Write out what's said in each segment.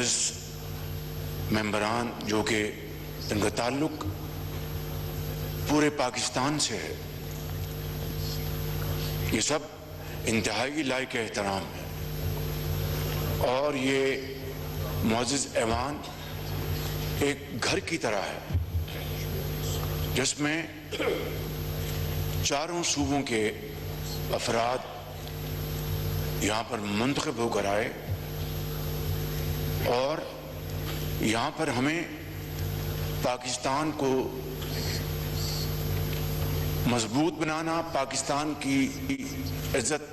मोअज़्ज़ज़ मेंबरान जो कि इनका ताल्लुक पूरे पाकिस्तान से है, ये सब इंतहाई लायक एहतराम है। और ये मोअज़्ज़ज़ ऐवान एक घर की तरह है जिसमें चारों सूबों के अफराद यहाँ पर मुंतखब होकर आए और यहाँ पर हमें पाकिस्तान को मजबूत बनाना, पाकिस्तान की इज्जत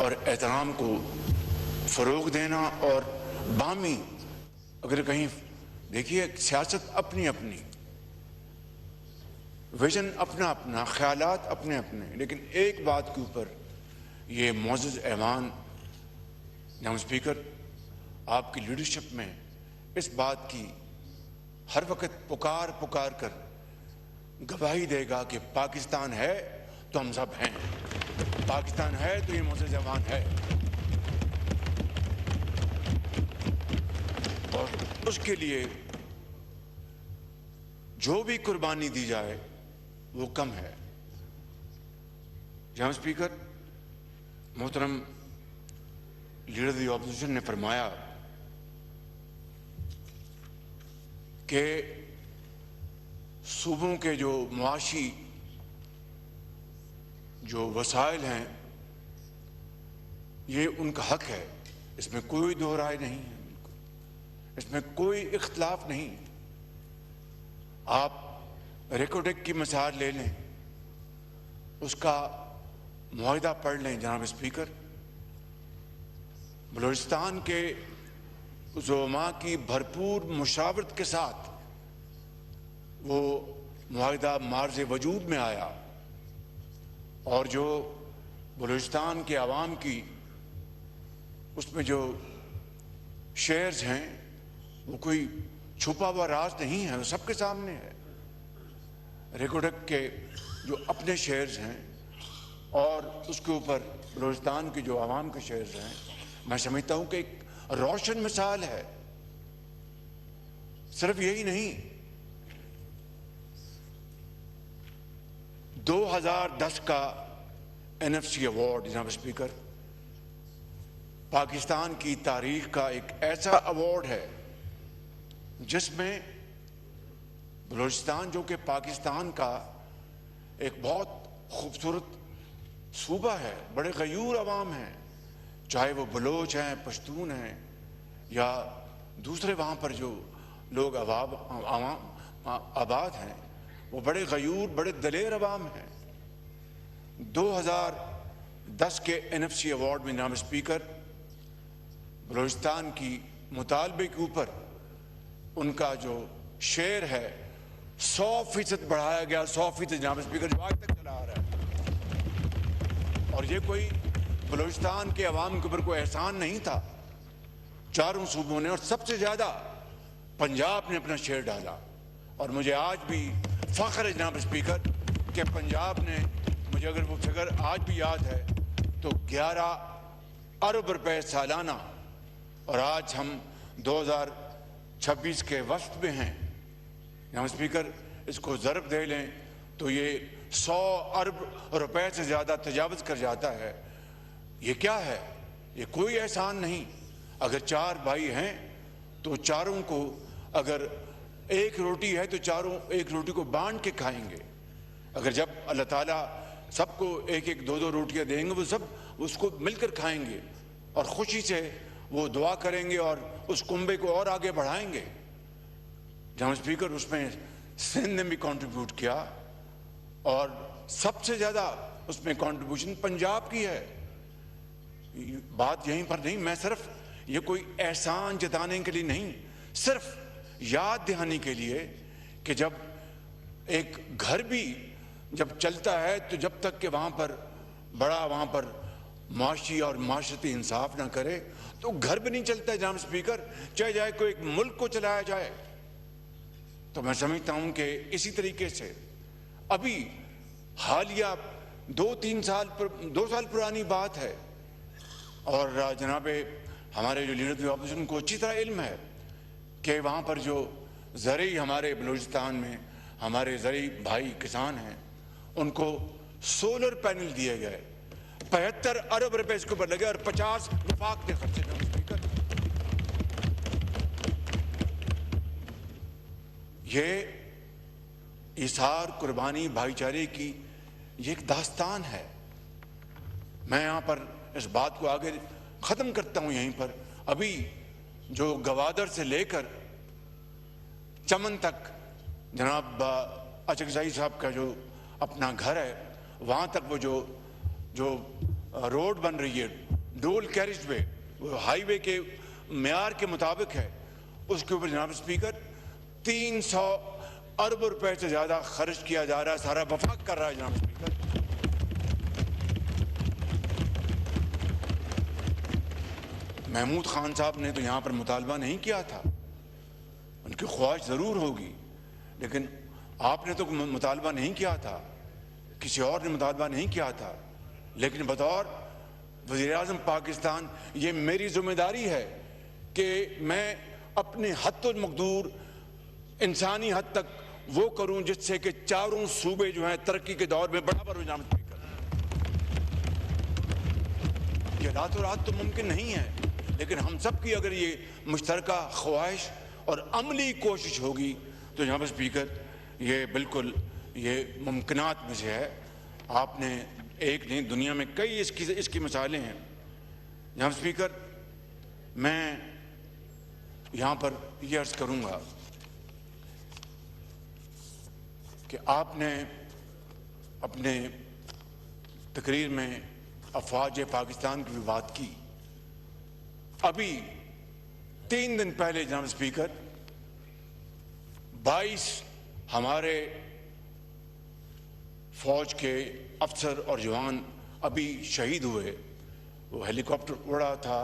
और एहतराम को फ़रोग़ देना और बामी, अगर कहीं देखिए सियासत अपनी अपनी, विजन अपना अपना, ख्यालात अपने अपने, लेकिन एक बात के ऊपर ये मोअज़्ज़ज़ ऐवान जनाब स्पीकर आपकी लीडरशिप में इस बात की हर वक्त पुकार पुकार कर गवाही देगा कि पाकिस्तान है तो हम सब हैं, पाकिस्तान है तो ये मोअज़्ज़ज़ ऐवान है। और उसके लिए जो भी कुर्बानी दी जाए वो कम है। जनाब स्पीकर, मोहतरम लीडर द ऑपोजिशन ने फरमाया कि सूबों के जो मुआशी जो वसाइल हैं ये उनका हक है, इसमें कोई दो राय नहीं है, इसमें कोई इख्तलाफ नहीं। आप रेकोडेक की मिसाल ले लें, उसका मुआहिदा पढ़ लें जनाब स्पीकर। बलूचिस्तान के ज़ुलमा की भरपूर मुशावरत के साथ वो मुआहिदा मार्ज़ वजूद में आया और जो बलूचिस्तान के आवाम की उसमें जो शेयर्स हैं वो कोई छुपा हुआ राज नहीं है, वो सबके सामने है। रेकोडेक के जो अपने शेयर्स हैं और उसके ऊपर बलूचिस्तान के जो आवाम के शेयर्स हैं, मैं समझता हूं कि एक रोशन मिसाल है। सिर्फ यही नहीं, 2010 का NFC अवार्ड जनाब स्पीकर पाकिस्तान की तारीख का एक ऐसा अवार्ड है जिसमें बलूचिस्तान जो कि पाकिस्तान का एक बहुत खूबसूरत सूबा है, बड़े गयूर अवाम हैं, चाहे वो बलोच हैं, पश्तून हैं या दूसरे वहाँ पर जो लोग आबाद हैं, वो बड़े गयूर, बड़े दलेर अवाम हैं। 2010 के NFC अवार्ड में जनाब स्पीकर बलूचिस्तान की मुतालबे के ऊपर उनका जो शेयर है 100% बढ़ाया गया, 100% जनाब स्पीकर, जो आज तक चला आ रहा है। और ये कोई बलूचिस्तान के अवाम के ऊपर कोई एहसान नहीं था, चारों सूबों ने और सबसे ज्यादा पंजाब ने अपना शेयर डाला। और मुझे आज भी फख्र है जनाब स्पीकर कि पंजाब ने, मुझे अगर वो फिगर आज भी याद है तो 11 अरब रुपए सालाना, और आज हम 2026 के वस्त में हैं जनाब स्पीकर, इसको ज़रब दे लें तो ये 100 अरब रुपए से ज़्यादा तजावज़ कर जाता है। ये क्या है? ये कोई एहसान नहीं। अगर 4 भाई हैं तो चारों को, अगर एक रोटी है तो चारों एक रोटी को बांट के खाएंगे। अगर जब अल्लाह ताला सबको एक एक 2-2 रोटियां देंगे, वो सब उसको मिलकर खाएंगे और खुशी से वो दुआ करेंगे और उस कुंबे को और आगे बढ़ाएंगे। जनाब स्पीकर, उसमें सिंध ने भी कंट्रीब्यूट किया और सबसे ज़्यादा उसमें कंट्रीब्यूशन पंजाब की है। बात यहीं पर नहीं, मैं सिर्फ ये कोई एहसान जताने के लिए नहीं, सिर्फ याद दिलाने के लिए कि जब एक घर भी जब चलता है तो जब तक कि वहाँ पर माशी और माशरती इंसाफ ना करे तो घर भी नहीं चलता है जनाब स्पीकर, चाहे कोई एक मुल्क को चलाया जाए। तो मैं समझता हूँ कि इसी तरीके से अभी हालिया 2 साल पुरानी बात है और जनाब हमारे जो लीडर ऑफ अपोजिशन को अच्छी तरह इल्म है कि वहाँ पर जो ज़रई हमारे बलूचिस्तान में हमारे ज़रई भाई किसान हैं, उनको सोलर पैनल दिए गए, 75 अरब रुपए इसके ऊपर लगे और 50 वफाक के खर्चे में। स्पीकर, ये इसार, कुर्बानी, भाईचारे की ये एक दास्तान है। मैं यहाँ पर इस बात को आगे ख़त्म करता हूँ यहीं पर। अभी जो गवादर से लेकर चमन तक जनाब अचकजाई साहब का जो अपना घर है, वहाँ तक वो जो रोड बन रही है, डोल कैरिज वे, वो हाईवे के मेयार के मुताबिक है, उसके ऊपर जनाब स्पीकर 300 अरब रुपए से ज़्यादा खर्च किया जा रहा है, सारा वफाक कर रहा है जनाब स्पीकर। महमूद खान साहब ने तो यहाँ पर मुतालबा नहीं किया था, उनकी ख्वाहिश ज़रूर होगी, लेकिन आपने तो मुतालबा नहीं किया था, किसी और ने मुतालबा नहीं किया था। लेकिन बतौर वज़ीर-ए-आज़म पाकिस्तान ये मेरी जिम्मेदारी है कि मैं अपने हद्दुल मक़दूर इंसानी हद तक वो करूं जिससे कि चारों सूबे जो हैं तरक्की के दौर में बराबर हो जाएं। ये रातों रात तो मुमकिन नहीं है, लेकिन हम सब की अगर ये मुश्तरका ख्वाहिश और अमली कोशिश होगी तो जनाब स्पीकर ये बिल्कुल ये मुमकिनात में से है। आपने एक नहीं, दुनिया में कई इसकी मिसालें हैं। जनाब स्पीकर, मैं यहाँ पर यह अर्ज़ करूँगा कि आपने अपने तकरीर में अफवाज पाकिस्तान की भी बात की। अभी 3 दिन पहले जनाब स्पीकर 22 हमारे फौज के अफसर और जवान अभी शहीद हुए। वो हेलीकॉप्टर उड़ा था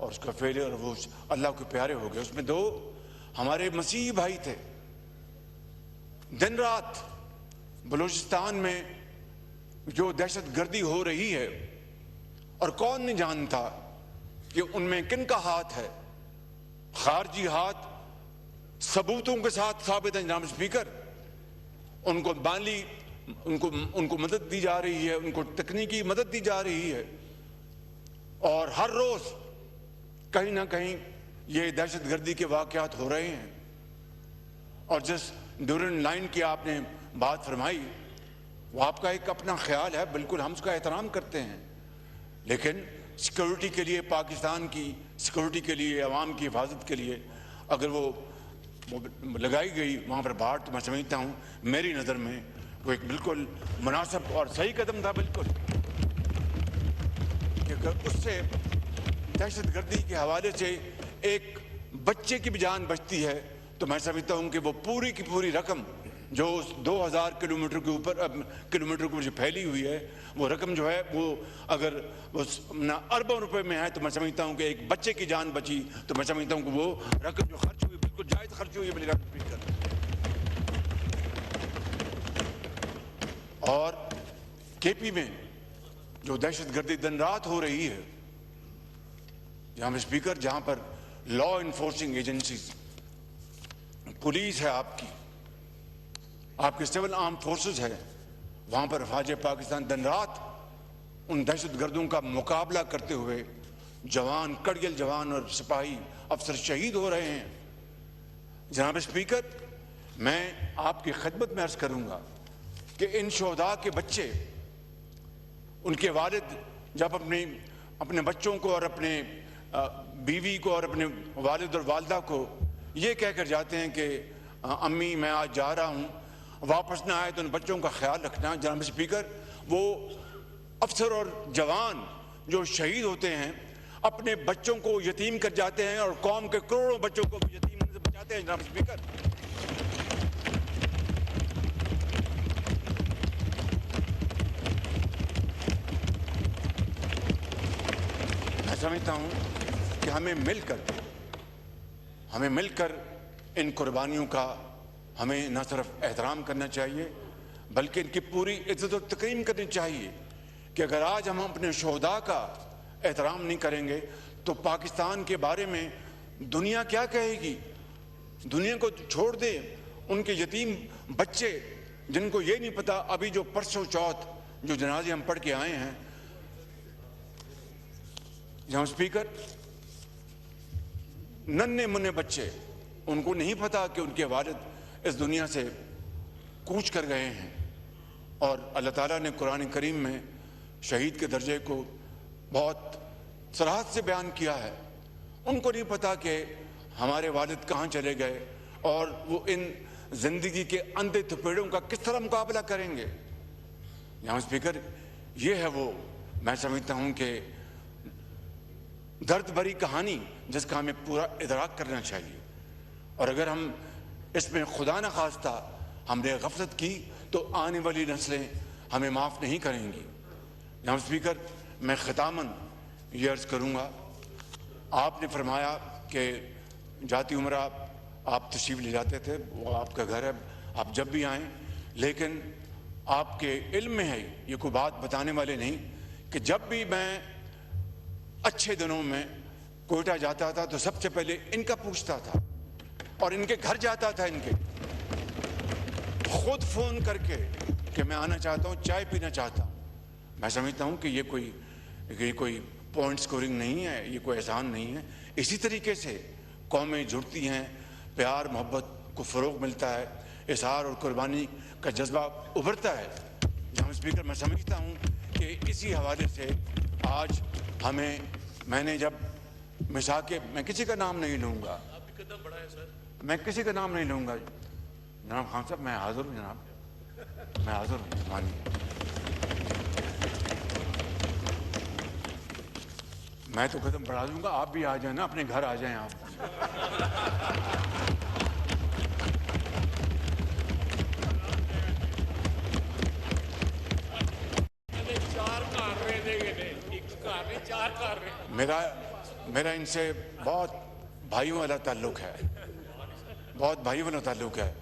और उसका फेलियर, वो अल्लाह के प्यारे हो गए। उसमें 2 हमारे मसीही भाई थे। दिन रात बलूचिस्तान में जो दहशत गर्दी हो रही है, और कौन नहीं जानता कि उनमें किन का हाथ है। खारजी हाथ सबूतों के साथ साबित है जनाब स्पीकर। उनको माली उनको मदद दी जा रही है, उनको तकनीकी मदद दी जा रही है, और हर रोज कहीं ना कहीं ये दहशत गर्दी के वाक़यात हो रहे हैं। और जिस ड्यूरेंट लाइन की आपने बात फरमाई, वो आपका एक अपना ख्याल है, बिल्कुल हम उसका एहतराम करते हैं, लेकिन सिक्योरिटी के लिए, पाकिस्तान की सिक्योरिटी के लिए, अवाम की हिफाजत के लिए अगर वो लगाई गई वहाँ पर बाढ़, तो मैं समझता हूँ मेरी नज़र में वो एक बिल्कुल मुनासिब और सही कदम था। बिल्कुल कि उससे दहशत गर्दी के हवाले से एक बच्चे की भी जान बचती है, तो मैं समझता हूँ कि वो पूरी की पूरी रकम जो 2000 किलोमीटर के ऊपर जो फैली हुई है, वो रकम जो है वो अगर वो अरबों रुपए में है, तो मैं समझता हूँ कि एक बच्चे की जान बची, तो मैं समझता हूँ कि वो रकम जो खर्च हुई बिल्कुल जायज़ खर्च हुई है। और केपी में जो दहशत गर्दी दिन रात हो रही है जहाँ स्पीकर, जहाँ पर लॉ इन्फोर्सिंग एजेंसीज, पुलिस है आपके सिविल आर्म फोर्सेस है, वहाँ पर अफवाज पाकिस्तान दिन रात उन दहशत गर्दों का मुकाबला करते हुए जवान, कड़ियल जवान और सिपाही अफसर शहीद हो रहे हैं। जनाब स्पीकर, मैं आपकी खिदमत में अर्ज करूँगा कि इन शोहदा के बच्चे, उनके वालिद जब अपने बच्चों को और अपने बीवी को और अपने वालिद और वालदा को ये कहकर जाते हैं कि अम्मी मैं आज जा रहा हूँ, वापस ना आए तो उन बच्चों का ख्याल रखना। जनाब स्पीकर, वो अफसर और जवान जो शहीद होते हैं अपने बच्चों को यतीम कर जाते हैं और कौम के करोड़ों बच्चों को यतीम से बचाते हैं। जनाब स्पीकर, मैं समझता हूँ कि हमें मिलकर इन कुर्बानियों का हमें न सिर्फ एहतराम करना चाहिए बल्कि इनकी पूरी इज्जत और तकरीम करनी चाहिए कि अगर आज हम अपने शोहदा का एहतराम नहीं करेंगे तो पाकिस्तान के बारे में दुनिया क्या कहेगी? दुनिया को छोड़ दे, उनके यतीम बच्चे जिनको ये नहीं पता, अभी जो परसों चौथ जो जनाजे हम पढ़ के आए हैं, जहां स्पीकर, नन्हे मुन्ने बच्चे, उनको नहीं पता कि उनके वालिद इस दुनिया से कूच कर गए हैं। और अल्लाह ताला ने कुरान करीम में शहीद के दर्जे को बहुत सराहत से बयान किया है। उनको नहीं पता कि हमारे वालिद कहाँ चले गए और वो इन जिंदगी के अंधे थपेड़ों का किस तरह मुकाबला करेंगे। यहाँ स्पीकर, ये है वो, मैं समझता हूँ कि दर्द भरी कहानी जिसका हमें पूरा इदराक करना चाहिए। और अगर हम इसमें खुदा न खास्ता हमने गफलत की तो आने वाली नस्लें हमें माफ़ नहीं करेंगी। जनाब स्पीकर, मैं ख़ितामन ये अर्ज़ करूँगा, आपने फरमाया कि जाती उम्रा आप तशरीफ़ ले जाते थे, वो आपका घर है, आप जब भी आएँ, लेकिन आपके इल्म में है, ये कोई बात बताने वाले नहीं, कि जब भी मैं अच्छे दिनों में कोयटा जाता था तो सबसे पहले इनका पूछता था और इनके घर जाता था, इनके खुद फ़ोन करके कि मैं आना चाहता हूँ, चाय पीना चाहता हूँ। मैं समझता हूँ कि ये कोई पॉइंट स्कोरिंग नहीं है, ये कोई एहसान नहीं है। इसी तरीके से कौमें जुड़ती हैं, प्यार मोहब्बत को फ़रोग़ मिलता है, इज़हार और कुर्बानी का जज्बा उभरता है। जहाँ स्पीकर, मैं समझता हूँ कि इसी हवाले से आज हमें, मैंने जब मिसाके, मैं किसी का नाम नहीं लूँगा, मैं किसी का नाम नहीं लूँगा, जनाब खान साहब, मैं हाज़िर हूँ, जनाब मैं हाज़िर हूँ, मानिए। मैं तो कदम बढ़ा दूंगा, आप भी आ जाए ना, अपने घर आ जाएं आप। मेरा इनसे बहुत भाइयों वाला ताल्लुक है, बहुत भाइयों वाला ताल्लुक है।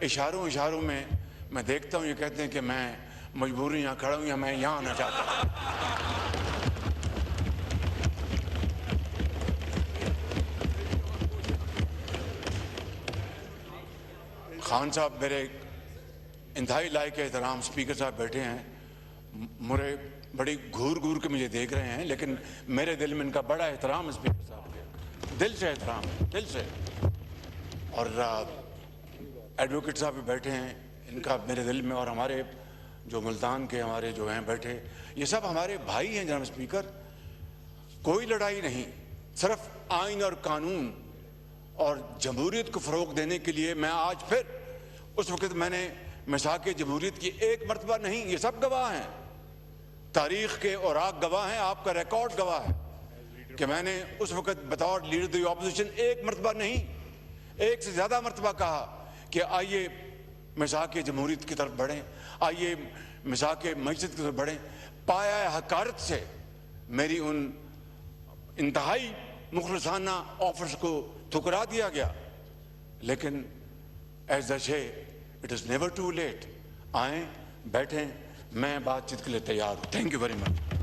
इशारों में मैं देखता हूँ, ये कहते हैं कि मैं मजबूरी यहाँ खड़ा हूँ या मैं यहाँ आना चाहता हूँ। खान साहब मेरे इंतहाई लायक एहतराम स्पीकर साहब बैठे हैं, मुझे बड़ी घूर के मुझे देख रहे हैं, लेकिन मेरे दिल में इनका बड़ा एहतराम है स्पीकर साहब के, दिल से एहतराम है, दिल से। और एडवोकेट साहब भी बैठे हैं, इनका मेरे दिल में, और हमारे जो मुल्तान के हमारे जो हैं बैठे, ये सब हमारे भाई हैं। जनाब स्पीकर, कोई लड़ाई नहीं, सिर्फ आइन और कानून और जमहूरियत को फ़रोग़ देने के लिए मैं आज फिर, उस वक़्त मैंने मिसाके जमहूरियत की एक मरतबा नहीं, ये सब गवाह हैं, तारीख़ के औराक गवाह हैं, आपका रिकॉर्ड गवाह है कि मैंने उस वक़्त बतौर लीडर द ऑपोजिशन एक मरतबा नहीं, एक से ज़्यादा मरतबा कहा कि आइए मिसाके जमहूरियत की तरफ बढ़ें, आइए मिसाके मस्जिद की तरफ बढ़ें। पाया हकारत से मेरी उन इंतहाई मुखलसाना ऑफर्स को ठुकरा दिया गया, लेकिन as the say it is never too late. आएँ, बैठें, मैं बातचीत के लिए तैयार हूँ। Thank you very much.